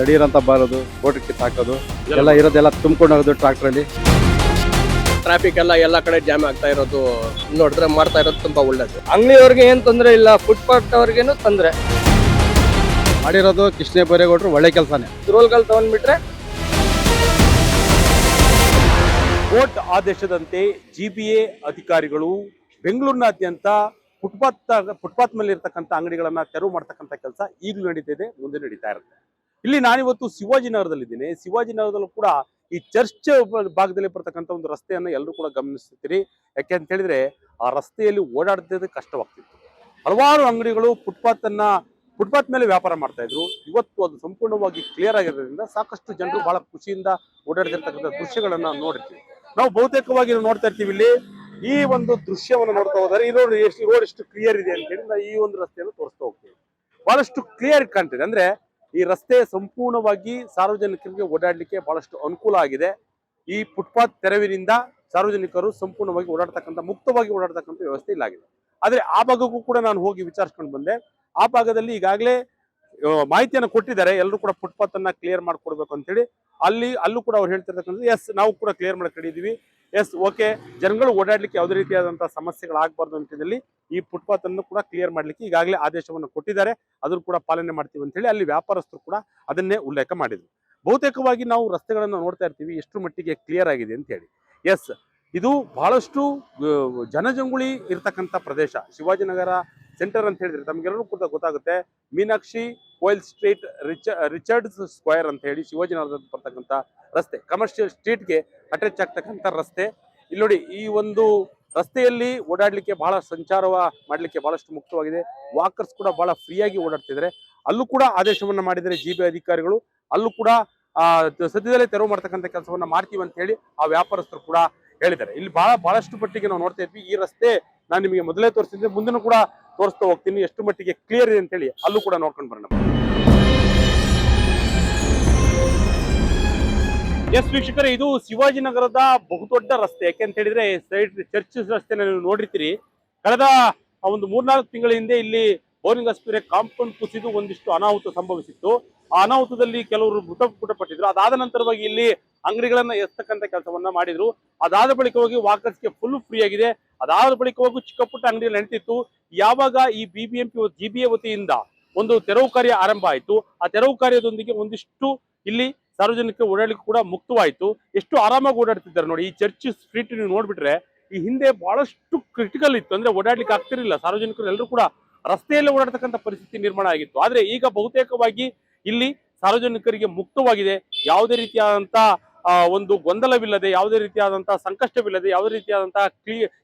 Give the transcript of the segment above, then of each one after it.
ದಡೀರ್ ಅಂತ ಬರೋದು, ಬೋಟ್ ಕಿತ್ ಹಾಕೋದು ಎಲ್ಲ ಇರೋದೆಲ್ಲ ತುಂಬಿಕೊಂಡು ಹೋಗೋದು ಟ್ರಾಕ್ಟರ್ ಟ್ರಾಫಿಕ್ ಎಲ್ಲ ಕಡೆ ಜಾಮ್ ಆಗ್ತಾ ಇರೋದು ನೋಡಿದ್ರೆ ಮಾಡ್ತಾ ಇರೋದು ತುಂಬಾ ಒಳ್ಳೇದು. ಅಂಗಡಿಯವ್ರಿಗೆ ಏನ್ ತೊಂದ್ರೆ ಇಲ್ಲ, ಫುಟ್ಪಾತ್ ಅವ್ರಿಗೇನು ತೊಂದ್ರೆ. ಮಾಡಿರೋದು ಕೃಷ್ಣ ಬೈರೇಗೌಡರು ಒಳ್ಳೆ ಕೆಲಸನೇ. ರೋಲ್ಗಳು ತಗೊಂಡ್ಬಿಟ್ರೆ ಕೋರ್ಟ್ ಆದೇಶದಂತೆ ಜಿಬಿಎ ಅಧಿಕಾರಿಗಳು ಬೆಂಗಳೂರಿನಾದ್ಯಂತ ಫುಟ್ಪಾತ್ ಮೇಲೆ ಇರ್ತಕ್ಕಂಥ ಅಂಗಡಿಗಳನ್ನ ತೆರವು ಮಾಡ್ತಕ್ಕಂಥ ಕೆಲಸ ಈಗಲೂ ನಡೀತಿದೆ, ಮುಂದೆ ನಡೀತಾ ಇರುತ್ತೆ. ಇಲ್ಲಿ ನಾನಿವತ್ತು ಶಿವಾಜಿನಗರದಲ್ಲಿದ್ದೀನಿ. ಶಿವಾಜಿನಗರದಲ್ಲೂ ಕೂಡ ಈ ಚರ್ಚ್ ಭಾಗದಲ್ಲಿ ಬರ್ತಕ್ಕಂಥ ಒಂದು ರಸ್ತೆಯನ್ನ ಎಲ್ಲರೂ ಕೂಡ ಗಮನಿಸ್ತೀರಿ. ಯಾಕೆ ಅಂತ ಹೇಳಿದ್ರೆ ಆ ರಸ್ತೆಯಲ್ಲಿ ಓಡಾಡ್ತಿದ್ದೆ ಕಷ್ಟವಾಗ್ತಿತ್ತು. ಹಲವಾರು ಅಂಗಡಿಗಳು ಫುಟ್ಪಾತ್ ಮೇಲೆ ವ್ಯಾಪಾರ ಮಾಡ್ತಾ ಇದ್ರು. ಇವತ್ತು ಅದು ಸಂಪೂರ್ಣವಾಗಿ ಕ್ಲಿಯರ್ ಆಗಿರೋದ್ರಿಂದ ಸಾಕಷ್ಟು ಜನರು ಬಹಳ ಖುಷಿಯಿಂದ ಓಡಾಡ್ತಿರ್ತಕ್ಕಂಥ ದೃಶ್ಯಗಳನ್ನ ನೋಡಿರ್ತೀವಿ. ನಾವು ಬಹುತೇಕವಾಗಿ ನೋಡ್ತಾ ಇರ್ತೀವಿ. ಇಲ್ಲಿ ಈ ಒಂದು ದೃಶ್ಯವನ್ನು ನೋಡ್ತಾ ಹೋದರೆ ಈ ರೋಡ್ ಎಷ್ಟು ಕ್ಲಿಯರ್ ಇದೆ ಅಂತ ಹೇಳಿ ನಾವು ಈ ಒಂದು ರಸ್ತೆಯನ್ನು ತೋರಿಸ್ತಾ ಹೋಗ್ತೀವಿ. ಬಹಳಷ್ಟು ಕ್ಲಿಯರ್ ಕಾಣ್ತಿದೆ. ಅಂದ್ರೆ ಈ ರಸ್ತೆ ಸಂಪೂರ್ಣವಾಗಿ ಸಾರ್ವಜನಿಕರಿಗೆ ಓಡಾಡ್ಲಿಕ್ಕೆ ಬಹಳಷ್ಟು ಅನುಕೂಲ ಆಗಿದೆ. ಈ ಫುಟ್ಪಾತ್ ತೆರವಿನಿಂದ ಸಾರ್ವಜನಿಕರು ಸಂಪೂರ್ಣವಾಗಿ ಮುಕ್ತವಾಗಿ ಓಡಾಡ್ತಕ್ಕಂಥ ವ್ಯವಸ್ಥೆ ಇಲ್ಲಾಗಿದೆ. ಆದ್ರೆ ಆ ಭಾಗಕ್ಕೂ ಕೂಡ ನಾನು ಹೋಗಿ ವಿಚಾರಿಸ್ಕೊಂಡು ಬಂದೆ. ಆ ಭಾಗದಲ್ಲಿ ಈಗಾಗಲೇ ಮಾಹಿತಿಯನ್ನು ಕೊಟ್ಟಿದ್ದಾರೆ. ಎಲ್ಲರೂ ಕೂಡ ಫುಟ್ಪಾತ್ ಅನ್ನ ಕ್ಲಿಯರ್ ಮಾಡ್ಕೊಡ್ಬೇಕು ಅಂತ ಹೇಳಿ ಅಲ್ಲೂ ಕೂಡ ಅವ್ರು ಹೇಳ್ತಿರ್ತಕ್ಕಂಥ ಎಸ್ ನಾವು ಕೂಡ ಕ್ಲಿಯರ್ ಮಾಡಿ ಕಡಿದೀವಿ, ಎಸ್ ಓಕೆ, ಜನಗಳು ಓಡಾಡ್ಲಿಕ್ಕೆ ಯಾವುದೇ ರೀತಿಯಾದಂತಹ ಸಮಸ್ಯೆಗಳಾಗಬಾರ್ದು ಅಂತೇಳಿ ಈ ಫುಟ್ಪಾತ್ ಅನ್ನು ಕೂಡ ಕ್ಲಿಯರ್ ಮಾಡ್ಲಿಕ್ಕೆ ಈಗಾಗಲೇ ಆದೇಶವನ್ನು ಕೊಟ್ಟಿದ್ದಾರೆ. ಅದನ್ನು ಕೂಡ ಪಾಲನೆ ಮಾಡ್ತೀವಿ ಅಂತ ಹೇಳಿ ಅಲ್ಲಿ ವ್ಯಾಪಾರಸ್ಥರು ಕೂಡ ಅದನ್ನೇ ಉಲ್ಲೇಖ ಮಾಡಿದ್ರು. ಬಹುತೇಕವಾಗಿ ನಾವು ರಸ್ತೆಗಳನ್ನು ನೋಡ್ತಾ ಇರ್ತೀವಿ ಎಷ್ಟು ಮಟ್ಟಿಗೆ ಕ್ಲಿಯರ್ ಆಗಿದೆ ಅಂತ ಹೇಳಿ. ಎಸ್, ಇದು ಬಹಳಷ್ಟು ಜನಜಂಗುಳಿ ಇರ್ತಕ್ಕಂಥ ಪ್ರದೇಶ. ಶಿವಾಜಿನಗರ ಸೆಂಟರ್ ಅಂತ ಹೇಳಿದ್ರೆ ತಮ್ಗೆಲ್ಲರೂ ಕೂಡ ಗೊತ್ತಾಗುತ್ತೆ. Meenakshi koel street, Richards square ಅಂತ ಹೇಳಿ ಶಿವಾಜಿನಗರದಲ್ಲಿ ಬರ್ತಕ್ಕಂಥ ರಸ್ತೆ, ಕಮರ್ಷಿಯಲ್ ಸ್ಟ್ರೀಟ್ಗೆ ಅಟ್ಯಾಚ್ ಆಗ್ತಕ್ಕಂಥ ರಸ್ತೆ. ಇಲ್ಲಿ ನೋಡಿ, ಈ ಒಂದು ರಸ್ತೆಯಲ್ಲಿ ಓಡಾಡ್ಲಿಕ್ಕೆ ಬಹಳ ಸಂಚಾರ ಮಾಡ್ಲಿಕ್ಕೆ ಬಹಳಷ್ಟು ಮುಕ್ತವಾಗಿದೆ. ವಾಕರ್ಸ್ ಕೂಡ ಬಹಳ ಫ್ರೀಯಾಗಿ ಓಡಾಡ್ತಿದ್ದಾರೆ. ಅಲ್ಲೂ ಕೂಡ ಆದೇಶವನ್ನ ಮಾಡಿದರೆ ಜಿಬಿ ಅಧಿಕಾರಿಗಳು. ಅಲ್ಲೂ ಕೂಡ ಸದ್ಯದಲ್ಲೇ ತೆರವು ಮಾಡ್ತಕ್ಕಂಥ ಕೆಲಸವನ್ನ ಮಾಡ್ತೀವಿ ಅಂತ ಹೇಳಿ ಆ ವ್ಯಾಪಾರಸ್ಥರು ಕೂಡ ಹೇಳಿದ್ದಾರೆ. ಇಲ್ಲಿ ಬಹಳಷ್ಟು ಮಟ್ಟಿಗೆ ನಾವು ನೋಡ್ತಾ ಇದ್ವಿ. ಈ ರಸ್ತೆ ನಾನು ನಿಮಗೆ ಮೊದಲೇ ತೋರಿಸಿದ್ದೆ, ಮುಂದೆನೂ ಕೂಡ ತೋರಿಸ್ತಾ ಹೋಗ್ತೀನಿ ಎಷ್ಟು ಮಟ್ಟಿಗೆ ಕ್ಲಿಯರ್ ಇದೆ ಅಂತ ಹೇಳಿ. ಅಲ್ಲೂ ಕೂಡ ನೋಡ್ಕೊಂಡು ಬರೋಣ. ಎಸ್ ವೀಕ್ಷಕರೇ, ಇದು ಶಿವಾಜಿನಗರದ ಬಹುದೊಡ್ಡ ರಸ್ತೆ. ಯಾಕೆ ಅಂತ ಹೇಳಿದ್ರೆ ಚರ್ಚ್ ರಸ್ತೆ ನೀವು ನೋಡಿರ್ತೀರಿ. ಕಳೆದ ಒಂದು 3-4 ತಿಂಗಳ ಹಿಂದೆ ಇಲ್ಲಿ ಬೋರಿಂಗ್ ಆಸ್ಪತ್ರೆ ಕಾಂಪೌಂಡ್ ಕುಸಿದು ಒಂದಿಷ್ಟು ಅನಾಹುತ ಸಂಭವಿಸಿತ್ತು. ಆ ಅನಾಹುತದಲ್ಲಿ ಕೆಲವರು ಮೃತಪಟ್ಟಿದ್ರು. ಅದಾದ ನಂತರವಾಗಿ ಇಲ್ಲಿ ಅಂಗಡಿಗಳನ್ನ ಎಸ್ತಕ್ಕಂಥ ಕೆಲಸವನ್ನ ಮಾಡಿದ್ರು. ಅದಾದ ಬಳಿಕವಾಗಿ ವಾಕರ್ಸ್ಗೆ ಫುಲ್ ಫ್ರೀ ಆಗಿದೆ. ಅದಾದ ಬಳಿಕವಾಗಿ ಚಿಕ್ಕ ಪುಟ್ಟ ಅಂಗಡಿಗಳು ನಡೀತಿತ್ತು. ಯಾವಾಗ ಈ BBMP ಜಿಬಿಎ ವತಿಯಿಂದ ಒಂದು ತೆರವು ಕಾರ್ಯ ಆರಂಭ ಆಯಿತು, ಆ ತೆರವು ಕಾರ್ಯದೊಂದಿಗೆ ಒಂದಿಷ್ಟು ಇಲ್ಲಿ ಸಾರ್ವಜನಿಕ ಓಡಾಡಲಿಕ್ಕೆ ಕೂಡ ಮುಕ್ತವಾಯಿತು. ಎಷ್ಟು ಆರಾಮಾಗಿ ಓಡಾಡ್ತಿದ್ದಾರೆ ನೋಡಿ. ಈ ಚರ್ಚ್ ಸ್ಟ್ರೀಟ್ ನೀವು ನೋಡ್ಬಿಟ್ರೆ ಈ ಹಿಂದೆ ಬಹಳಷ್ಟು ಕ್ರಿಟಿಕಲ್ ಇತ್ತು. ಅಂದ್ರೆ ಓಡಾಡ್ಲಿಕ್ಕೆ ಆಗ್ತಿರ್ಲಿಲ್ಲ. ಸಾರ್ವಜನಿಕರು ಎಲ್ಲರೂ ಕೂಡ ರಸ್ತೆಯಲ್ಲಿ ಓಡಾಡ್ತಕ್ಕಂಥ ಪರಿಸ್ಥಿತಿ ನಿರ್ಮಾಣ ಆಗಿತ್ತು. ಆದ್ರೆ ಈಗ ಬಹುತೇಕವಾಗಿ ಇಲ್ಲಿ ಸಾರ್ವಜನಿಕರಿಗೆ ಮುಕ್ತವಾಗಿದೆ. ಯಾವುದೇ ರೀತಿಯಾದಂತ ಒಂದು ಗೊಂದಲವಿಲ್ಲದೆ, ಯಾವುದೇ ರೀತಿಯಾದಂತಹ ಸಂಕಷ್ಟವಿಲ್ಲದೆ, ಯಾವುದೇ ರೀತಿಯಾದಂತಹ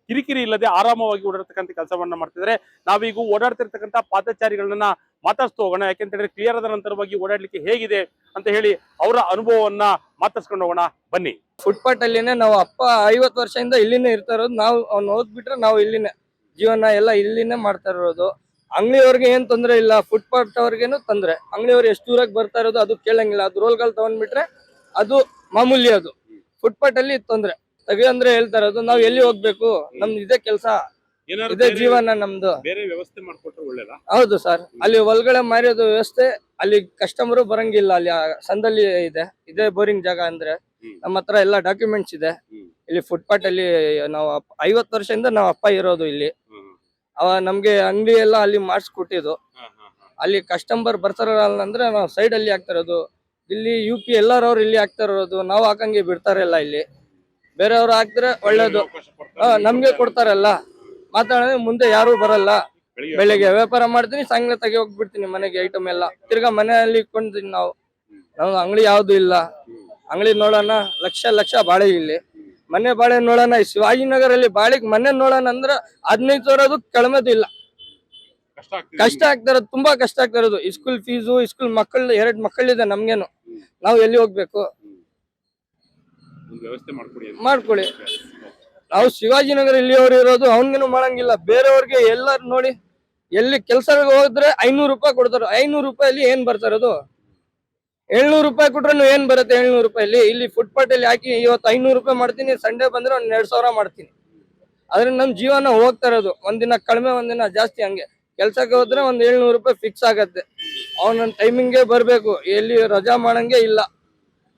ಕಿರಿಕಿರಿ ಇಲ್ಲದೆ ಆರಾಮವಾಗಿ ಓಡಾಡ್ತಕ್ಕಂಥ ಕೆಲಸವನ್ನ ಮಾಡ್ತಿದ್ದಾರೆ. ನಾವೀಗ ಓಡಾಡ್ತಿರ್ತಕ್ಕಂಥ ಪಾದಚಾರಿಗಳನ್ನ ಮಾತಾಡ್ಸ್ತಾ ಹೋಗೋಣ. ಯಾಕೆಂತಂದ್ರೆ ಕ್ಲಿಯರ್ ಆದ ನಂತರವಾಗಿ ಓಡಾಡ್ಲಿಕ್ಕೆ ಹೇಗಿದೆ ಅಂತ ಹೇಳಿ ಅವರ ಅನುಭವವನ್ನ ಮಾತಾಡ್ಸ್ಕೊಂಡು ಹೋಗೋಣ, ಬನ್ನಿ. ಫುಟ್ಪಾತ್ ಅಲ್ಲಿನೇ ನಾವು ಅಪ್ಪ 50 ವರ್ಷದಿಂದ ಇಲ್ಲಿನೇ ಇರ್ತಾ ಇರೋದು. ನಾವು ಅವ್ನು ಓದ್ಬಿಟ್ರೆ ನಾವು ಇಲ್ಲಿನೇ ಜೀವನ ಎಲ್ಲ ಇಲ್ಲಿನೇ ಮಾಡ್ತಾ ಇರೋದು. ಅಂಗಡಿಯವ್ರಿಗೆ ಏನ್ ತೊಂದ್ರೆ ಇಲ್ಲ, ಫುಟ್ಪಾತ್ ಅವ್ರಿಗೇನು ತೊಂದ್ರೆ. ಅಂಗಡಿಯವ್ರು ಎಷ್ಟು ದೂರಕ್ಕೆ ಬರ್ತಾ ಇರೋದು ಅದು ಕೇಳಂಗಿಲ್ಲ. ಅದು ರೋಲ್ಗಳು ತಗೊಂಡ್ಬಿಟ್ರೆ ಅದು ಮಾಮೂಲಿ. ಅದು ಫುಟ್ಪಾತ್ ಅಲ್ಲಿ ತೊಂದ್ರೆ ಅಂದ್ರೆ ಹೇಳ್ತಾ ಇರೋದು. ನಾವ್ ಎಲ್ಲಿ ಹೋಗ್ಬೇಕು, ನಮ್ದು ಇದೇ ಕೆಲಸ, ಇದೇ ಜೀವನ ನಮ್ದು. ಬೇರೆ ವ್ಯವಸ್ಥೆ ಮಾಡ್ಕೊಟ್ರೆ ಒಳ್ಳೇದಾ? ಹೌದು ಸರ್, ಅಲ್ಲಿ ಒಳಗಡೆ ಮಾರಿಯೋದು ವ್ಯವಸ್ಥೆ, ಅಲ್ಲಿ ಕಸ್ಟಮರು ಬರಂಗಿಲ್ಲ. ಅಲ್ಲಿ ಸಂದಲ್ಲಿ ಇದೇ ಬೋರಿಂಗ್ ಜಾಗ. ಅಂದ್ರೆ ನಮ್ಮ ಹತ್ರ ಎಲ್ಲ ಡಾಕ್ಯುಮೆಂಟ್ಸ್ ಇದೆ. ಇಲ್ಲಿ ಫುಟ್ಪಾತ್ ಅಲ್ಲಿ ನಾವು 50 ವರ್ಷದಿಂದ ನಾವು ಅಪ್ಪ ಇರೋದು ಇಲ್ಲಿ. ನಮ್ಗೆ ಅಂಗಡಿ ಎಲ್ಲ ಅಲ್ಲಿ ಮಾಡಿಸ್ಕೊಟ್ಟಿದ್ದು. ಅಲ್ಲಿ ಕಸ್ಟಮರ್ ಬರ್ತಾರಲ್ಲ ಅಂದ್ರೆ ನಾವು ಸೈಡ್ ಅಲ್ಲಿ ಹಾಕ್ತಾ ಇರೋದು. ಇಲ್ಲಿ UP ಎಲ್ಲರವ್ರು ಇಲ್ಲಿ ಹಾಕ್ತಾ ಇರೋದು. ನಾವು ಹಾಕಂಗೆ ಬಿಡ್ತಾರಲ್ಲ. ಇಲ್ಲಿ ಬೇರೆಯವ್ರು ಹಾಕ್ತಾರೆ ಒಳ್ಳೇದು, ನಮ್ಗೆ ಕೊಡ್ತಾರಲ್ಲ. ಮಾತಾಡಿದ್ರೆ ಮುಂದೆ ಯಾರು ಬರಲ್ಲ. ಬೆಳಿಗ್ಗೆ ವ್ಯಾಪಾರ ಮಾಡ್ತೀನಿ, ಸಾಯಂಕಾಲ ತೆಗಿ ಹೋಗ್ಬಿಡ್ತೀನಿ ಮನೆಗೆ ಐಟಮ್ ಎಲ್ಲ. ತಿರ್ಗಾ ಮನೆಯಲ್ಲಿ ಇಟ್ಕೊಂತೀನಿ. ನಾವು ಅಂಗಡಿ ಯಾವ್ದು ಇಲ್ಲ. ಅಂಗಡಿ ನೋಡೋಣ, ಲಕ್ಷ ಬಾಳೆ ಇಲ್ಲಿ. ಮನೆ ಬಾಳೆ ನೋಡೋಣ. ಶಿವಾಜಿನಗರಲ್ಲಿ ಬಾಳೆಗೆ ಮನೆ ನೋಡೋಣ ಅಂದ್ರೆ 15 ಸಾವಿರ ಕಡಿಮೆದು ಇಲ್ಲ. ಕಷ್ಟ ಆಗ್ತಾ ಇರೋದು, ತುಂಬಾ ಕಷ್ಟ ಆಗ್ತಾ ಇರೋದು. ಸ್ಕೂಲ್ ಫೀಸು, ಸ್ಕೂಲ್ ಮಕ್ಕಳು 2 ಮಕ್ಕಳಿದೆ ನಮ್ಗೇನು. ನಾವು ಎಲ್ಲಿ ಹೋಗ್ಬೇಕು? ಮಾಡ್ಕೊಳ್ಳಿ. ನಾವು ಶಿವಾಜಿನಗರ ಇಲ್ಲಿಯವ್ರು ಇರೋದು. ಅವನ್ಗೇನು ಮಾಡಂಗಿಲ್ಲ. ಬೇರೆಯವ್ರಿಗೆ ಎಲ್ಲಾರು ನೋಡಿ, ಎಲ್ಲಿ ಕೆಲಸ ಹೋದ್ರೆ 500 ರೂಪಾಯಿ ಕೊಡ್ತಾರೆ. 500 ರೂಪಾಯಲ್ಲಿ ಏನ್ ಬರ್ತಾ ಇರೋದು? 700 ರೂಪಾಯಿ ಕೊಟ್ರೆ ಏನ್ ಬರುತ್ತೆ? 700 ರೂಪಾಯಲ್ಲಿ ಇಲ್ಲಿ ಫುಟ್ಪಾತ್ ಅಲ್ಲಿ ಹಾಕಿ ಇವತ್ತು 500 ರೂಪಾಯಿ ಮಾಡ್ತೀನಿ, ಸಂಡೇ ಬಂದ್ರೆ 1 2 ಸಾವಿರ ಮಾಡ್ತೀನಿ. ಆದ್ರೆ ನಮ್ ಜೀವನ ಹೋಗ್ತಾ ಇರೋದು. ಒಂದಿನ ಕಡಿಮೆ, ಒಂದಿನ ಜಾಸ್ತಿ. ಹಂಗೆ ಕೆಲ್ಸಕ್ಕೆ ಹೋದ್ರೆ ಒಂದ್ 700 ರೂಪಾಯಿ ಫಿಕ್ಸ್ ಆಗತ್ತೆ. ಅವನ ಟೈಮಿಂಗ್ಗೆ ಬರ್ಬೇಕು, ಎಲ್ಲಿ ರಜಾ ಮಾಡಂಗೆ ಇಲ್ಲ.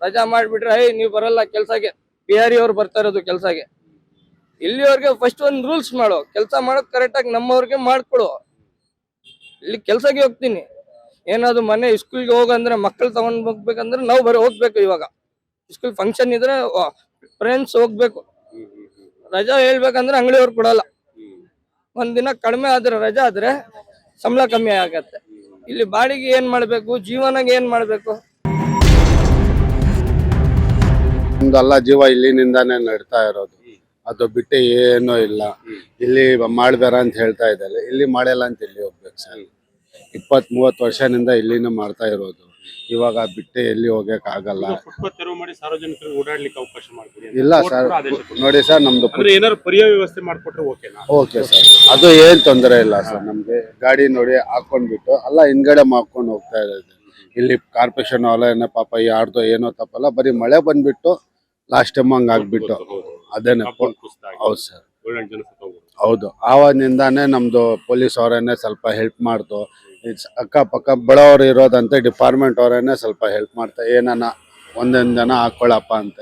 ರಜಾ ಮಾಡ್ಬಿಟ್ರೆ ನೀವ್ ಬರಲ್ಲ ಕೆಲ್ಸಕ್ಕೆ, ಬಿಹಾರಿ ಅವ್ರು ಬರ್ತಾ ಇರೋದು ಕೆಲ್ಸಕ್ಕೆ. ಇಲ್ಲಿವರೆಗೆ ಫಸ್ಟ್ ಒಂದ್ ರೂಲ್ಸ್ ಮಾಡೋ, ಕೆಲ್ಸ ಮಾಡೋಕ್ ಕರೆಕ್ಟ್ ಆಗಿ ನಮ್ಮವ್ರಿಗೆ ಮಾಡ್ಕೊಡು. ಇಲ್ಲಿ ಕೆಲ್ಸಕ್ಕೆ ಹೋಗ್ತೀನಿ, ಏನಾದ್ರು ಮನೆ ಸ್ಕೂಲ್ಗೆ ಹೋಗಂದ್ರೆ ಮಕ್ಕಳು ತಗೊಂಡ್ ಹೋಗ್ಬೇಕಂದ್ರೆ ನಾವು ಹೋಗ್ಬೇಕು. ಇವಾಗ ಸ್ಕೂಲ್ ಫಂಕ್ಷನ್ ಇದ್ರೆ ಫ್ರೆಂಡ್ಸ್ ಹೋಗ್ಬೇಕು. ರಜಾ ಹೇಳ್ಬೇಕಂದ್ರೆ ಅಂಗಡಿಯವ್ರು ಕೊಡಲ್ಲ. ಒಂದಿನ ಕಡಿಮೆ ಆದ್ರೆ ರಜಾ ಆದ್ರೆ ಸಂಬಳ ಕಮ್ಮಿ ಆಗತ್ತೆ. ಇಲ್ಲಿ ಬಾಡಿಗೆ ಏನ್ ಮಾಡ್ಬೇಕು, ಜೀವನಕ್ಕೆ ಏನ್ ಮಾಡ್ಬೇಕು? ನಮ್ದೆಲ್ಲ ಜೀವ ಇಲ್ಲಿನಿಂದಾನೇ ನಡ್ತಾ ಇರೋದು, ಅದು ಬಿಟ್ಟು ಏನೂ ಇಲ್ಲ. ಇಲ್ಲಿ ಮಾಡ್ಬೇಡ ಅಂತ ಹೇಳ್ತಾ ಇದ್ದಾರೆ, ಇಲ್ಲಿ ಮಾಡಿಲ್ಲ ಅಂತ ಇಲ್ಲಿ ಹೋಗ್ಬೇಕು ಸರ್. 20-30 ವರ್ಷದಿಂದ ಇಲ್ಲಿನೂ ಮಾಡ್ತಾ ಇರೋದು, ಇವಾಗ ಬಿಟ್ಟು ಎಲ್ಲಿ ಹೋಗಕ್ ಆಗಲ್ಲ. ಫುಟ್ಪಾತ್ ತೆರವು ಮಾಡಿ ಸಾರ್ವಜನಿಕರಿಗೆ ಓಡಾಡ್ಲಿಕ್ಕೆ ಅವಕಾಶ ಮಾಡ್ತೀರಿ ಇಲ್ಲ ಸರ್, ನೋಡಿ ಸರ್, ನಮ್ದು ಏನಾದ್ರು ಪರ್ಯಾಯ ವ್ಯವಸ್ಥೆ ಮಾಡ್ಕೊಟ್ರೆ ಓಕೆನಾ? ಓಕೆ ಸರ್, ಅದು ಏನ್ ತೊಂದರೆ ಇಲ್ಲ ಸರ್. ನಮ್ಗೆ ಗಾಡಿ ನೋಡಿ ಹಾಕೊಂಡ್ಬಿಟ್ಟು ಅಲ್ಲ ಹಿಂದ್ಗಡೆ ಮಾಡ್ಕೊಂಡು ಹೋಗ್ತಾ ಇರೋದು. ಇಲ್ಲಿ ಕಾರ್ಪೊರೇಷನ್ ಅವಲೇನೆ ಪಾಪ ಯಾರ್ದು ಏನೋ ತಪ್ಪಲ್ಲ, ಬರೀ ಮಳೆ ಬಂದ್ಬಿಟ್ಟು ಲಾಸ್ಟ್ ಟೈಮ್ ಹಂಗ ಆಗ್ಬಿಟ್ಟು ಅದೇನೆ. ಹೌದು ಸರ್, ಹೌದು. ಆವಾಗಿನಿಂದಾನೇ ನಮ್ದು ಪೊಲೀಸ್ ಅವರೇನೆ ಸ್ವಲ್ಪ ಹೆಲ್ಪ್ ಮಾಡ್ತು. ಅಕ್ಕಪಕ್ಕ ಬಡವರು ಇರೋದಂತೆ ಡಿಪಾರ್ಟ್ಮೆಂಟ್ ಅವರೇನೆ ಸ್ವಲ್ಪ ಹೆಲ್ಪ್ ಮಾಡ್ತಾ, ಏನಾನ ಒಂದೊಂದು ಜನ ಹಾಕೊಳ್ಳಪ್ಪ ಅಂತ.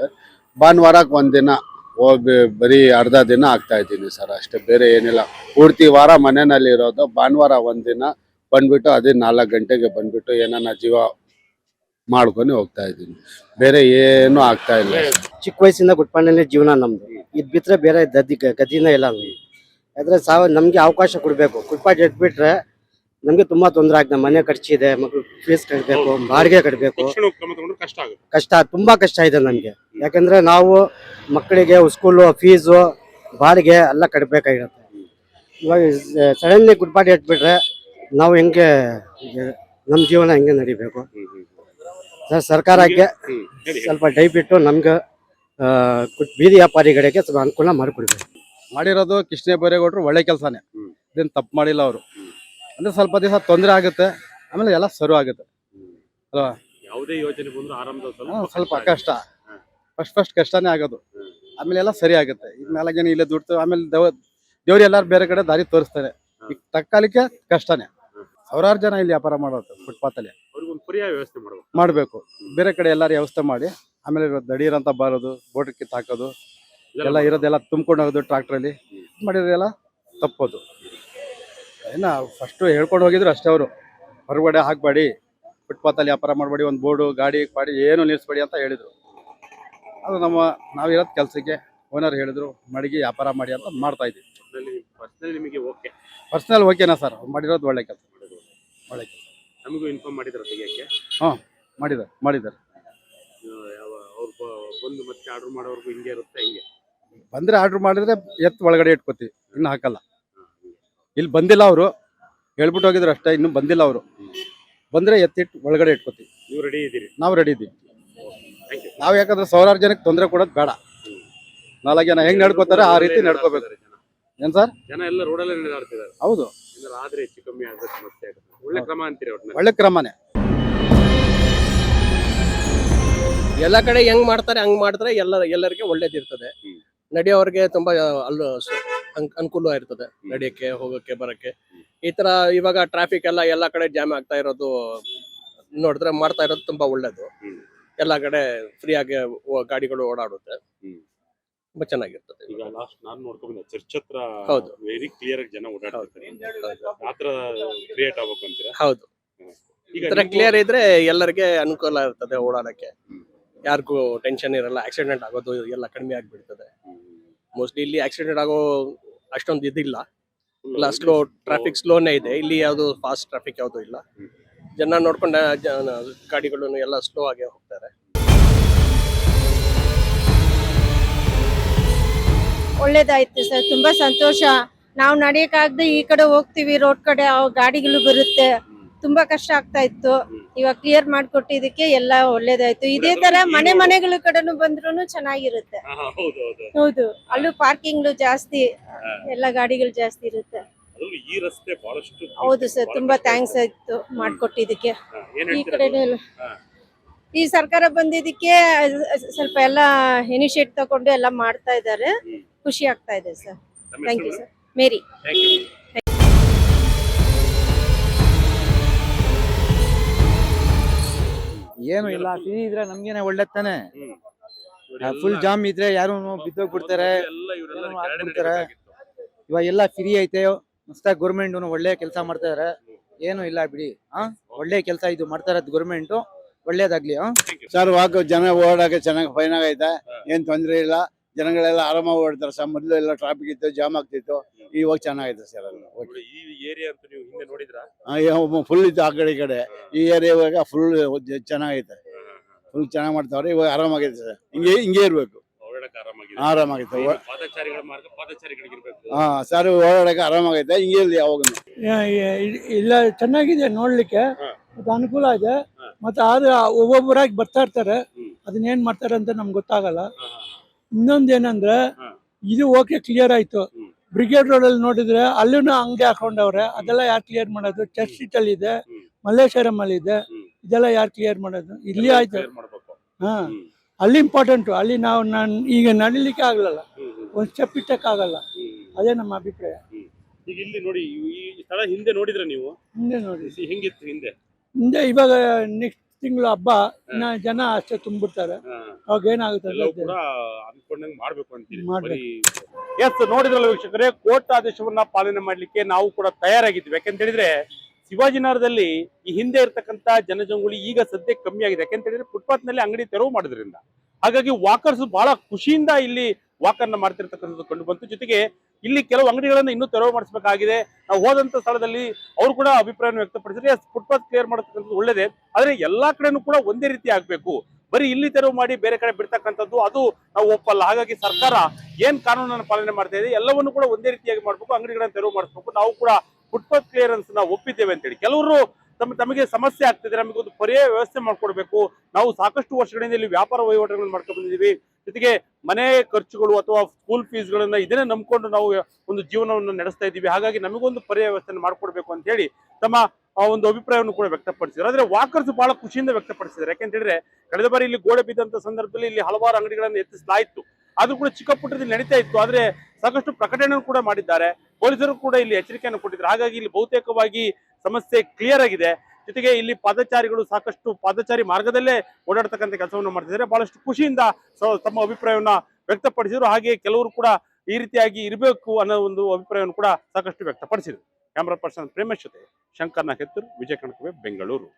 ಭಾನುವಾರಕ್ಕೆ ಒಂದಿನ ಹೋಗಿ ಬರೀ ಅರ್ಧ ದಿನ ಆಗ್ತಾ ಇದ್ದೀನಿ ಸರ್, ಅಷ್ಟೇ, ಬೇರೆ ಏನಿಲ್ಲ. ಪೂರ್ತಿ ವಾರ ಮನೆಯಲ್ಲಿ ಇರೋದು, ಭಾನುವಾರ ಒಂದಿನ ಬಂದ್ಬಿಟ್ಟು ಅದೇ 4 ಗಂಟೆಗೆ ಬಂದ್ಬಿಟ್ಟು ಏನಾನ ಜೀವ ಮಾಡ್ಕೊಂಡು ಹೋಗ್ತಾ ಇದ್ದೀನಿ, ಬೇರೆ ಏನು ಆಗ್ತಾ ಇಲ್ಲ. ಚಿಕ್ಕ ವಯಸ್ಸಿಂದ ಗುಡ್ಪಾಂಡಲ್ಲಿ ಜೀವನ ನಮ್ದು, ಇದ್ ಬಿಟ್ರೆ ಬೇರೆ ಗದಿನೇ ಇಲ್ಲ ನಮ್ಗೆ. ಆದ್ರೆ ನಮ್ಗೆ ಅವಕಾಶ ಕೊಡ್ಬೇಕು. ಗುಡ್ಪಾಟ್ ಎದ್ಬಿಟ್ರೆ ನಮ್ಗೆ ತುಂಬಾ ತೊಂದರೆ ಆಗ್ತದೆ. ಮನೆ ಖರ್ಚಿದೆ, ಮಕ್ಳು ಫೀಸ್ ಕಟ್ಟಬೇಕು, ಬಾಡಿಗೆ ಕಟ್ಟಬೇಕು, ಕಷ್ಟ, ತುಂಬಾ ಕಷ್ಟ ಇದೆ ನಮ್ಗೆ. ಯಾಕಂದ್ರೆ ನಾವು ಮಕ್ಕಳಿಗೆ ಸ್ಕೂಲು ಫೀಸು ಬಾಡಿಗೆ ಎಲ್ಲ ಕಟ್ಟಬೇಕಾಗಿರುತ್ತೆ. ಇವಾಗ ಸಡನ್ಲಿ ಗುಡ್ಪಾಟ್ ಎದ್ಬಿಟ್ರೆ ನಾವು ಹೆಂಗೆ, ನಮ್ಮ ಜೀವನ ಹೆಂಗೆ ನಡಿಬೇಕು? ಸರ್ಕಾರಕ್ಕೆ ಸ್ವಲ್ಪ ದಯವಿಟ್ಟು ನಮ್ಗೆ ಬೀದಿ ವ್ಯಾಪಾರಿಗಳಿಗೆ ಸ್ವಲ್ಪ ಅನುಕೂಲ ಮಾಡಿಕೊಡ್ಬೇಕು. ಮಾಡಿರೋದು ಕೃಷ್ಣ ಬೈರೇಗೌಡರು ಒಳ್ಳೆ ಕೆಲಸನೇ, ಇದೇನು ತಪ್ಪು ಮಾಡಿಲ್ಲ ಅವರು. ಅಂದ್ರೆ ಸ್ವಲ್ಪ ದಿವಸ ತೊಂದರೆ ಆಗುತ್ತೆ, ಆಮೇಲೆ ಎಲ್ಲ ಸರು ಆಗುತ್ತೆ ಅಲ್ವಾ? ಯಾವುದೇ ಯೋಜನೆ ಬಂದ್ರು ಆರಂಭದಲ್ಲಿ ಸ್ವಲ್ಪ ಕಷ್ಟ, ಫಸ್ಟ್ ಕಷ್ಟನೇ ಆಗೋದು, ಆಮೇಲೆ ಎಲ್ಲ ಸರಿ ಆಗುತ್ತೆ. ಈಗ ನಾಲ್ಕೇನು ಇಲ್ಲೇ ದುಡ್ತು, ಆಮೇಲೆ ದೇವ್ರು ಎಲ್ಲಾರು ಬೇರೆ ಕಡೆ ದಾರಿ ತೋರಿಸ್ತಾರೆ. ಈಗ ತಕ್ಕಾಲಿಕ್ಕೆ ಕಷ್ಟನೇ. ಸಾವಿರಾರು ಜನ ಇಲ್ಲಿ ವ್ಯಾಪಾರ ಮಾಡೋದು ಫುಟ್ಪಾತಲ್ಲಿ. ಪರ್ಯಾಯ ವ್ಯವಸ್ಥೆ ಮಾಡಬೇಕು, ಬೇರೆ ಕಡೆ ಎಲ್ಲಾರು ವ್ಯವಸ್ಥೆ ಮಾಡಿ. ಆಮೇಲೆ ದಡೀರ್ ಅಂತ ಬರೋದು, ಬೋಟ್ ಕಿತ್ತು ಹಾಕೋದು, ಎಲ್ಲ ಇರೋದೆಲ್ಲ ತುಂಬ್ಕೊಂಡು ಹೋಗೋದು ಟ್ರಾಕ್ಟ್ರಲ್ಲಿ ಮಾಡಿರೋದೆಲ್ಲ ತಪ್ಪೋದು. ಏನೋ ಫಸ್ಟು ಹೇಳ್ಕೊಂಡು ಹೋಗಿದ್ರು ಅಷ್ಟೇ ಅವರು, ಹೊರಗಡೆ ಹಾಕಬೇಡಿ, ಫುಟ್ಪಾತಲ್ಲಿ ವ್ಯಾಪಾರ ಮಾಡಬೇಡಿ, ಒಂದು ಬೋರ್ಡು ಗಾಡಿ ಪಾಡಿ ಏನು ನಿಲ್ಲಿಸ್ಬೇಡಿ ಅಂತ ಹೇಳಿದರು. ಅದು ನಾವಿರೋದು ಕೆಲಸಕ್ಕೆ ಓನರ್ ಹೇಳಿದ್ರು ಮಡಗಿ ವ್ಯಾಪಾರ ಮಾಡಿ ಅಂತ ಮಾಡ್ತಾ ಇದ್ದೀವಿ. ನಿಮಗೆ ಓಕೆ, ಪರ್ಸನಲ್ ಓಕೆನಾ ಸರ್? ಮಾಡಿರೋದು ಒಳ್ಳೆ ಕೆಲಸ, ಒಳ್ಳೆ ಕೆಲಸ. ನಮಗೂ ಇನ್ಫಾರ್ಮ್ ಮಾಡಿದ್ರು ತೆಗಿಯಕ್ಕೆ? ಹಾಂ, ಮಾಡಿದ್ದಾರೆ. ಅವ್ರು ಬಂದು ಮತ್ತೆ ಆರ್ಡರ್ ಮಾಡೋರ್ಗು ಹಿಂಗೆ ಇರುತ್ತೆ? ಹಿಂಗೆ ಬಂದರೆ ಆರ್ಡ್ರ್ ಮಾಡಿದ್ರೆ ಒಳಗಡೆ ಇಟ್ಕೋತೀವಿ, ಇನ್ನು ಹಾಕಲ್ಲ. ಇಲ್ಲಿ ಬಂದಿಲ್ಲ ಅವರು, ಹೇಳ್ಬಿಟ್ಟು ಹೋಗಿದ್ರು ಅಷ್ಟೇ, ಇನ್ನೂ ಬಂದಿಲ್ಲ ಅವರು. ಬಂದರೆ ಎತ್ತಿಟ್ಟು ಒಳಗಡೆ ಇಟ್ಕೋತೀವಿ. ನೀವು ರೆಡಿ ಇದ್ದೀರಿ? ನಾವು ರೆಡಿ ಇದ್ದೀವಿ. ನಾವು ಯಾಕಂದ್ರೆ ಸಾವಿರಾರು ಜನಕ್ಕೆ ತೊಂದರೆ ಕೊಡೋದು ಬೇಡ. 4 ಜನ ಹೆಂಗ್ ನಡ್ಕೋತಾರೆ ಆ ರೀತಿ ನಡ್ಕೋಬೇಕು. ಏನ್ ಸರ್, ಜನ ಎಲ್ಲ ರೋಡಲ್ಲೇ ನಡೆದಾಡ್ತಿದ್ದಾರೆ. ಹೌದು, ಆದ್ರೆ ಹೆಚ್ಚು ಕಮ್ಮಿ ಆಗುತ್ತೆ, ಸಮಸ್ಯೆ ಆಗುತ್ತೆ. ಒಳ್ಳೆ ಕ್ರಮ ಅಂತೀರಿ? ಒಳ್ಳೆ ಕ್ರಮನೇ. ಎಲ್ಲ ಕಡೆ ಹೆಂಗ್ ಮಾಡ್ತಾರೆ ಹಂಗ್ ಮಾಡಿದ್ರೆ ಎಲ್ಲರಿಗೆ ಒಳ್ಳೇದಿರ್ತದೆ. ನಡೆಯೋರ್ಗೆ ತುಂಬಾ ಅನುಕೂಲ ಇರ್ತದೆ, ನಡೆಯಕ್ಕೆ ಹೋಗಕ್ಕೆ ಬರಕ್ಕೆ. ಈ ತರ ಇವಾಗ ಟ್ರಾಫಿಕ್ ಎಲ್ಲ ಕಡೆ ಜಾಮ್ ಆಗ್ತಾ ಇರೋದು ನೋಡಿದ್ರೆ ಮಾಡ್ತಾ ಇರೋದು ತುಂಬಾ ಒಳ್ಳೇದು. ಎಲ್ಲ ಕಡೆ ಫ್ರೀ ಆಗಿ ಗಾಡಿಗಳು ಓಡಾಡುತ್ತೆ, ತುಂಬಾ ಚೆನ್ನಾಗಿರ್ತದೆ. ಈಗ ಲಾಸ್ಟ್ ನಾನು ನೋಡ್ಕೊಂಡ್ಬಂದೆ, ಚರ್ಚ್ ಹತ್ರ ಹೌದು, ವೆರಿ ಕ್ಲಿಯರ್ ಆಗಿ ಜನ ಓಡಾಡ್ತಾರೆ. ಆತರ ಕ್ರಿಯೇಟ್ ಆಗ್ಬೇಕು ಅಂತೀರಾ? ಹೌದು, ಈ ತರ ಕ್ಲಿಯರ್ ಇದ್ರೆ ಎಲ್ಲರಿಗೆ ಅನುಕೂಲ ಇರ್ತದೆ ಓಡಾಡಕ್ಕೆ. ಯಾರಿಗೂ ಟೆನ್ಷನ್ ಇರಲ್ಲ, ಆಕ್ಸಿಡೆಂಟ್ ಆಗೋದು ಎಲ್ಲ ಕಡಿಮೆ ಆಗ್ಬಿಡ್ತದೆ. ಮೋಸ್ಟ್ಲಿ ಇಲ್ಲಿ ಆಕ್ಸಿಡೆಂಟ್ ಆಗೋ ಅಷ್ಟೊಂದು ಇದಿಲ್ಲ, ಸ್ಲೋ ಟ್ರಾಫಿಕ್ ಸ್ಲೋನೇ ಇದೆ ಇಲ್ಲಿ, ಯಾವುದು ಫಾಸ್ಟ್ ಟ್ರಾಫಿಕ್ ಯಾವುದು ಇಲ್ಲ. ಜನ ನೋಡ್ಕೊಂಡ ಗಾಡಿಗಳು ಎಲ್ಲ ಸ್ಲೋ ಆಗಿ ಹೋಗ್ತಾರೆ. ಒಳ್ಳೇದಾಯ್ತು ಸರ್, ತುಂಬಾ ಸಂತೋಷ. ನಾವು ನಡೆಯಕ್ಕಾಗದೆ ಈ ಕಡೆ ಹೋಗ್ತೀವಿ, ರೋಡ್ ಕಡೆ ಗಾಡಿಗಳು ಬರುತ್ತೆ, ತುಂಬಾ ಕಷ್ಟ ಆಗ್ತಾ ಇತ್ತು. ಇವಾಗ ಕ್ಲಿಯರ್ ಮಾಡ್ಕೊಟ್ಟಿದ್ದಕ್ಕೆ ಎಲ್ಲ ಒಳ್ಳೇದಾಯ್ತು. ಇದೇ ತರ ಮನೆಗಳ ಕಡೆನೂ ಬಂದ್ರು ಚೆನ್ನಾಗಿರುತ್ತೆ. ಹೌದು, ಅಲ್ಲೂ ಪಾರ್ಕಿಂಗ್ ಜಾಸ್ತಿ, ಎಲ್ಲ ಗಾಡಿಗಳು ಜಾಸ್ತಿ ಇರುತ್ತೆ. ಹೌದು ಸರ್, ತುಂಬಾ ಥ್ಯಾಂಕ್ಸ್ ಆಯ್ತು ಮಾಡ್ಕೊಟ್ಟಿದ್ದಕ್ಕೆ. ಈ ಕಡೆ ಈ ಸರ್ಕಾರ ಬಂದಿದ್ದಕ್ಕೆ ಸ್ವಲ್ಪ ಎಲ್ಲ ಇನಿಷಿಯೇಟ್ ತಗೊಂಡು ಎಲ್ಲ ಮಾಡ್ತಾ ಇದ್ದಾರೆ, ಖುಷಿ ಆಗ್ತಾ ಇದೆ sir. Thank you sir. Mary. ಏನು ಇಲ್ಲ, ಫ್ರೀ ಇದ್ರೆ ನಮ್ಗೇನೆ ಒಳ್ಳೆ ತಾನೆ. ಹ್ಮ್. ಫುಲ್ ಜಾಮ್ ಇದ್ರೆ ಯಾರು ಬಿದ್ದೋಗ್ಬಿಡ್ತಾರೆ, ಎಲ್ಲ ಇವರೆಲ್ಲ ಏನೋ ಕೆಳಗಡೆ ಹಾಕ್ಬಿಡ್ತಾರೆ. ನಡೀಬೇಕಾಗಿತ್ತು. ಇವಾಗ ಎಲ್ಲ ಫ್ರೀ ಐತೆ, ಮಸ್ತಾಗಿ ಗೌರ್ಮೆಂಟ್ ಒಳ್ಳೆ ಕೆಲಸ ಮಾಡ್ತಾ ಇದಾರೆ. ಏನು ಇಲ್ಲ ಬಿಡಿ, ಒಳ್ಳೆ ಕೆಲಸ ಇದು ಮಾಡ್ತಾ ಇರೋದು ಗೌರ್ಮೆಂಟ್, ಒಳ್ಳೇದಾಗ್ಲಿ. ಸರ್ ವಾಕ್ ಜನ ಓಡಾಡಕ್ಕೆ ಚೆನ್ನಾಗಿ ಫೈನ್ ಆಗೈತೆ, ಏನ್ ತೊಂದ್ರೆ ಇಲ್ಲ. ಜನಗಳೆಲ್ಲ ಆರಾಮಾಗಿ ಓಡ್ತಾರೆ ಸರ್. ಮೊದಲು ಎಲ್ಲ ಟ್ರಾಫಿಕ್ ಇತ್ತು, ಜಾಮ್ ಆಗ್ತಿತ್ತು. ಇವಾಗ ಚೆನ್ನಾಗೈತೆ ಸರ್ ಎಲ್ಲ. ನೋಡಿ, ಈ ಏರಿಯಾ ಅಂತ ನೀವು ಹಿಂದೆ ನೋಡಿದ್ರಾ? ಫುಲ್ ಇತ್ತು ಆ ಕಡೆ ಈ ಕಡೆ. ಈ ಏರಿಯಾ ಇವಾಗ ಫುಲ್ ಚೆನ್ನಾಗೈತೆ, ಫುಲ್ ಚೆನ್ನಾಗಿ ಮಾಡ್ತಾವ್ರೆ. ಇವಾಗ ಆರಾಮಾಗೈತೆ ಸರ್. ಹಿಂಗೆ ಇರ್ಬೇಕು, ಓಡಾಡಕ್ಕೆ ಆರಾಮಾಗಿದೆ. ಆರಾಮಾಗೈತೆ. ಪಾದಚಾರಿಗಳ ಮಾರ್ಗ ಪಾದಚಾರಿಗಳಿಗಿರ್ಬೇಕು. ಸರ್ ಓಡಾಡಕ್ಕೆ ಆರಾಮಾಗೈತೆ, ಹಿಂಗೆ ಇರ್ಲಿ ಯಾವಾಗ. ಇಲ್ಲ ಚೆನ್ನಾಗಿದೆ ನೋಡ್ಲಿಕ್ಕೆ, ಮತ್ತೆ ಅನುಕೂಲ ಇದೆ. ಮತ್ತೆ ಆದ್ರೆ ಒಬ್ಬೊಬ್ಬರಾಗಿ ಬರ್ತಾ ಇರ್ತಾರೆ, ಅದನ್ನೇನ್ ಮಾಡ್ತಾರೆ ಅಂತ ನಮ್ಗೆ ಗೊತ್ತಾಗಲ್ಲ. ಇನ್ನೊಂದೇನಂದ್ರೆ ಇದು ಓಕೆ ಕ್ಲಿಯರ್ ಆಯ್ತು. ಬ್ರಿಗೇಡ್ ರೋಡ್ ಅಲ್ಲಿ ನೋಡಿದ್ರೆ ಅಲ್ಲೂ ಅಂಗಡಿ ಹಾಕೊಂಡವ್ರೆ, ಅದೆಲ್ಲ ಯಾರು ಕ್ಲಿಯರ್ ಮಾಡೋದು? ಚರ್ಚ್ ಸ್ಟ್ರೀಟ್ ಅಲ್ಲಿ ಇದೆ, ಮಲ್ಲೇಶ್ವರಂ ಅಲ್ಲಿ ಇದೆ, ಇದೆಲ್ಲ ಯಾರು ಕ್ಲಿಯರ್ ಮಾಡೋದು? ಇಲ್ಲಿ ಆಯ್ತು. ಹಾ, ಅಲ್ಲಿ ಇಂಪಾರ್ಟೆಂಟು. ಅಲ್ಲಿ ನಾನು ಈಗ ನಡಿಲಿಕ್ಕೆ ಆಗಲ್ಲ, ಒಂದ್ ಸ್ಟೆಪ್ ಇಟ್ಟಕ್ಕೆ ಆಗಲ್ಲ. ಅದೇ ನಮ್ಮ ಅಭಿಪ್ರಾಯ. ಈಗ ಇಲ್ಲಿ ನೋಡಿ, ಈ ಸ್ಥಳ ಹಿಂದೆ ನೋಡಿದ್ರೆ ನೀವು ಹಿಂದೆ ನೋಡಿ, ಹೆಂಗಿತ್ತು ಹಿಂದೆ? ಹಿಂದೆ ಇವಾಗ ನೆಕ್ಸ್ಟ್ ತಿಂಗಳು ಹಬ್ಬ, ಇನ್ನ ಜನ ಅಷ್ಟೇ ತುಂಬಿಡ್ತಾರೆ. ಅವಾಗ ಏನಾಗುತ್ತೆ ಎಲ್ಲವೂ ಕೂಡ ಅನ್ಕೊಂಡಂಗೆ ಮಾಡ್ಬೇಕು ಅಂತೀವಿ. ಮಾಡ್ಬೇಕು. ಎಸ್, ನೋಡಿದ್ರಲ್ಲ ವೀಕ್ಷಕರೇ, ಕೋರ್ಟ್ ಆದೇಶವನ್ನ ಪಾಲನೆ ಮಾಡ್ಲಿಕ್ಕೆ ನಾವು ಕೂಡ ತಯಾರಾಗಿದ್ವಿ. ಯಾಕಂತ ಹೇಳಿದ್ರೆ ಶಿವಾಜಿನಗರದಲ್ಲಿ ಈ ಹಿಂದೆ ಇರ್ತಕ್ಕಂತ ಜನಜಂಗುಳಿ ಈಗ ಸದ್ಯಕ್ಕೆ ಕಮ್ಮಿ ಆಗಿದೆ. ಯಾಕಂತ ಹೇಳಿದ್ರೆ ಫುಟ್ಪಾತ್ ನಲ್ಲಿ ಅಂಗಡಿ ತೆರವು ಮಾಡೋದ್ರಿಂದ. ಹಾಗಾಗಿ ವಾಕರ್ಸ್ ಬಹಳ ಖುಷಿಯಿಂದ ಇಲ್ಲಿ ವಾಕರ್ನ ಮಾಡ್ತಿರ್ತಕ್ಕಂಥದ್ದು ಕಂಡು ಬಂತು. ಜೊತೆಗೆ ಇಲ್ಲಿ ಕೆಲವು ಅಂಗಡಿಗಳನ್ನ ಇನ್ನೂ ತೆರವು ಮಾಡಿಸಬೇಕಾಗಿದೆ. ನಾವು ಹೋದಂತ ಸ್ಥಳದಲ್ಲಿ ಅವರು ಕೂಡ ಅಭಿಪ್ರಾಯವನ್ನು ವ್ಯಕ್ತಪಡಿಸಿದ್ರೆ ಫುಟ್ಪಾತ್ ಕ್ಲಿಯರ್ ಮಾಡತಕ್ಕಂಥದ್ದು ಒಳ್ಳೇದೇ, ಆದ್ರೆ ಎಲ್ಲಾ ಕಡೆನೂ ಕೂಡ ಒಂದೇ ರೀತಿ ಆಗ್ಬೇಕು. ಬರೀ ಇಲ್ಲಿ ತೆರವು ಮಾಡಿ ಬೇರೆ ಕಡೆ ಬಿಡ್ತಕ್ಕಂಥದ್ದು ಅದು ನಾವು ಒಪ್ಪಲ್ಲ. ಹಾಗಾಗಿ ಸರ್ಕಾರ ಏನ್ ಕಾನೂನನ್ನು ಪಾಲನೆ ಮಾಡ್ತಾ ಇದೆ ಎಲ್ಲವನ್ನೂ ಕೂಡ ಒಂದೇ ರೀತಿಯಾಗಿ ಮಾಡ್ಬೇಕು, ಅಂಗಡಿಗಳನ್ನ ತೆರವು ಮಾಡಿಸ್ಬೇಕು. ನಾವು ಕೂಡ ಫುಟ್ಪಾತ್ ಕ್ಲಿಯರೆನ್ಸ್ ನಾವು ಒಪ್ಪಿದ್ದೇವೆ ಅಂತೇಳಿ. ಕೆಲವರು ತಮಗೆ ಸಮಸ್ಯೆ ಆಗ್ತಿದೆ, ನಮಗೆ ಒಂದು ಪರ್ಯಾಯ ವ್ಯವಸ್ಥೆ ಮಾಡ್ಕೊಡ್ಬೇಕು. ನಾವು ಸಾಕಷ್ಟು ವರ್ಷಗಳಿಂದ ಇಲ್ಲಿ ವ್ಯಾಪಾರ ವಹಿವಾಟುಗಳನ್ನು ಮಾಡ್ಕೊಂಡು ಬಂದಿದ್ದೀವಿ. ಜೊತೆಗೆ ಮನೆ ಖರ್ಚುಗಳು ಅಥವಾ ಸ್ಕೂಲ್ ಫೀಸ್ಗಳನ್ನ ಇದನ್ನೇ ನಂಬ್ಕೊಂಡು ನಾವು ಒಂದು ಜೀವನವನ್ನು ನಡೆಸ್ತಾ ಇದ್ದೀವಿ. ಹಾಗಾಗಿ ನಮಗೊಂದು ಪರ್ಯಾಯ ವ್ಯವಸ್ಥೆಯನ್ನು ಮಾಡ್ಕೊಡ್ಬೇಕು ಅಂತ ಹೇಳಿ ತಮ್ಮ ಒಂದು ಅಭಿಪ್ರಾಯವನ್ನು ಕೂಡ ವ್ಯಕ್ತಪಡಿಸಿದ್ರು. ಆದ್ರೆ ವಾಕರ್ಸ್ ಬಹಳ ಖುಷಿಯಿಂದ ವ್ಯಕ್ತಪಡಿಸಿದ್ದಾರೆ. ಯಾಕೆಂತ ಹೇಳಿದ್ರೆ ಕಳೆದ ಬಾರಿ ಇಲ್ಲಿ ಗೋಡೆ ಬಿದ್ದಂತ ಸಂದರ್ಭದಲ್ಲಿ ಇಲ್ಲಿ ಹಲವಾರು ಅಂಗಡಿಗಳನ್ನು ಎತ್ತಿಸಲಾಯಿತು, ಆದ್ರೂ ಕೂಡ ಚಿಕ್ಕ ಪುಟ್ಟದಲ್ಲಿ ನಡೀತಾ ಇತ್ತು. ಆದ್ರೆ ಸಾಕಷ್ಟು ಪ್ರಕಟಣೆಯನ್ನು ಕೂಡ ಮಾಡಿದ್ದಾರೆ, ಪೊಲೀಸರು ಕೂಡ ಇಲ್ಲಿ ಎಚ್ಚರಿಕೆಯನ್ನು ಕೊಟ್ಟಿದ್ದಾರೆ. ಹಾಗಾಗಿ ಇಲ್ಲಿ ಬಹುತೇಕವಾಗಿ ಸಮಸ್ಯೆ ಕ್ಲಿಯರ್ ಆಗಿದೆ. ಜೊತೆಗೆ ಇಲ್ಲಿ ಪಾದಚಾರಿಗಳು ಸಾಕಷ್ಟು ಪಾದಚಾರಿ ಮಾರ್ಗದಲ್ಲೇ ಓಡಾಡ್ತಕ್ಕಂಥ ಕೆಲಸವನ್ನು ಮಾಡ್ತಿದ್ದಾರೆ. ಬಹಳಷ್ಟು ಖುಷಿಯಿಂದ ತಮ್ಮ ಅಭಿಪ್ರಾಯವನ್ನ ವ್ಯಕ್ತಪಡಿಸಿದ್ರು. ಹಾಗೆ ಕೆಲವರು ಕೂಡ ಈ ರೀತಿಯಾಗಿ ಇರಬೇಕು ಅನ್ನೋ ಒಂದು ಅಭಿಪ್ರಾಯವನ್ನು ಕೂಡ ಸಾಕಷ್ಟು ವ್ಯಕ್ತಪಡಿಸಿದರು. ಕ್ಯಾಮರಾ ಪರ್ಸನ್ ಪ್ರೇಮೇಶ್ ಜೊತೆ ಶಂಕರ್ ನಾಗೇತೂರ್, ವಿಜಯ ಕನಕವೇ, ಬೆಂಗಳೂರು.